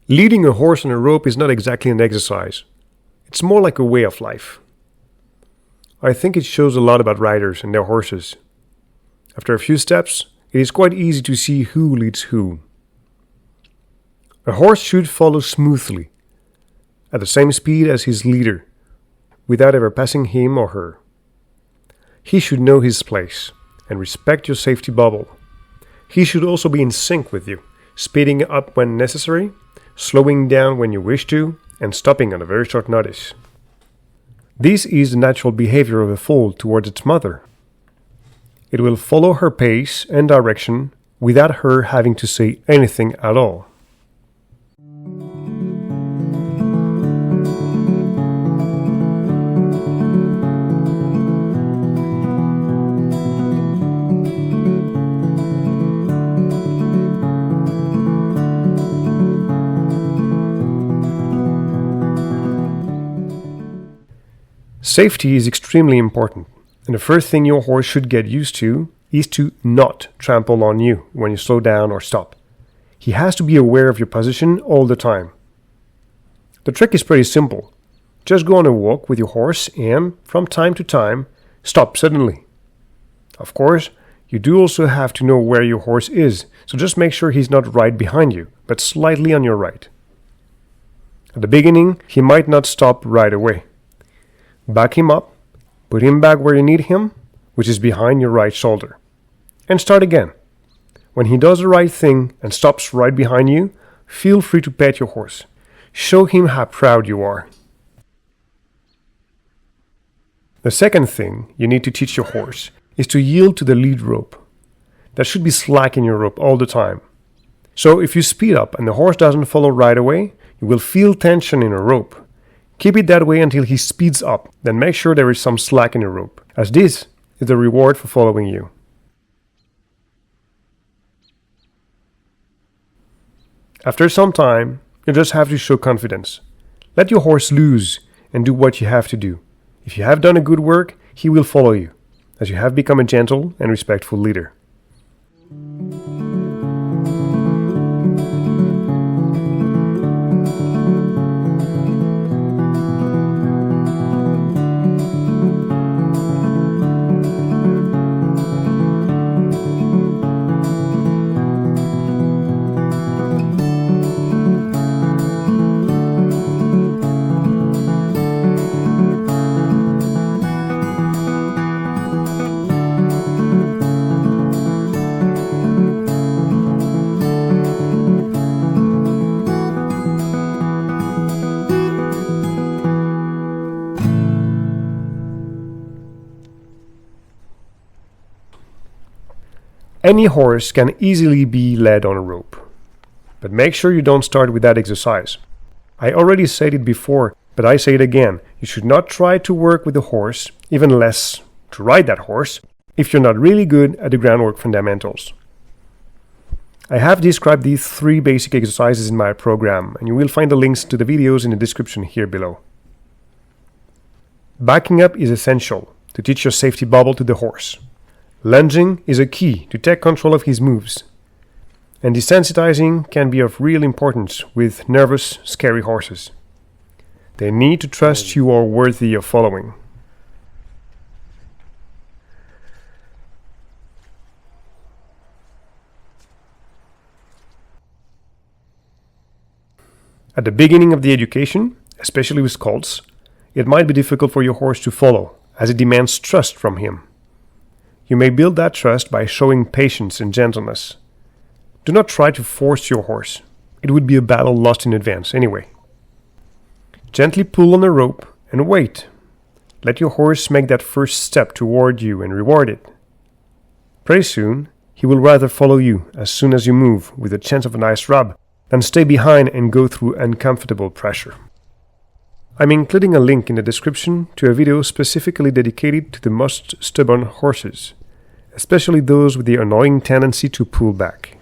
Leading a horse on a rope is not exactly an exercise. It's more like a way of life. I think it shows a lot about riders and their horses. After a few steps, it is quite easy to see who leads who. A horse should follow smoothly, at the same speed as his leader, without ever passing him or her. He should know his place and respect your safety bubble. He should also be in sync with you, speeding up when necessary, slowing down when you wish to, and stopping on a very short notice. This is the natural behavior of a foal towards its mother. It will follow her pace and direction without her having to say anything at all. Safety is extremely important, and the first thing your horse should get used to is to not trample on you when you slow down or stop. He has to be aware of your position all the time. The trick is pretty simple. Just go on a walk with your horse and, from time to time, stop suddenly. Of course, you do also have to know where your horse is, so just make sure he's not right behind you, but slightly on your right. At the beginning, he might not stop right away. Back him up, put him back where you need him, which is behind your right shoulder, and start again. When he does the right thing and stops right behind you, feel free to pet your horse. Show him how proud you are. The second thing you need to teach your horse is to yield to the lead rope. There should be slack in your rope all the time. So if you speed up and the horse doesn't follow right away, you will feel tension in a rope. Keep it that way until he speeds up, then make sure there is some slack in the rope, as this is the reward for following you. After some time, you just have to show confidence. Let your horse loose and do what you have to do. If you have done a good work, he will follow you, as you have become a gentle and respectful leader. Any horse can easily be led on a rope, but make sure you don't start with that exercise. I already said it before, but I say it again. You should not try to work with the horse, even less to ride that horse, if you're not really good at the groundwork fundamentals. I have described these 3 basic exercises in my program, and you will find the links to the videos in the description here below. Backing up is essential to teach your safety bubble to the horse. Lunging is a key to take control of his moves. And desensitizing can be of real importance with nervous, scary horses. They need to trust you are worthy of following. At the beginning of the education, especially with colts, it might be difficult for your horse to follow, as it demands trust from him. You may build that trust by showing patience and gentleness. Do not try to force your horse. It would be a battle lost in advance anyway. Gently pull on the rope and wait. Let your horse make that first step toward you and reward it. Pretty soon, he will rather follow you as soon as you move with a chance of a nice rub than stay behind and go through uncomfortable pressure. I'm including a link in the description to a video specifically dedicated to the most stubborn horses, especially those with the annoying tendency to pull back.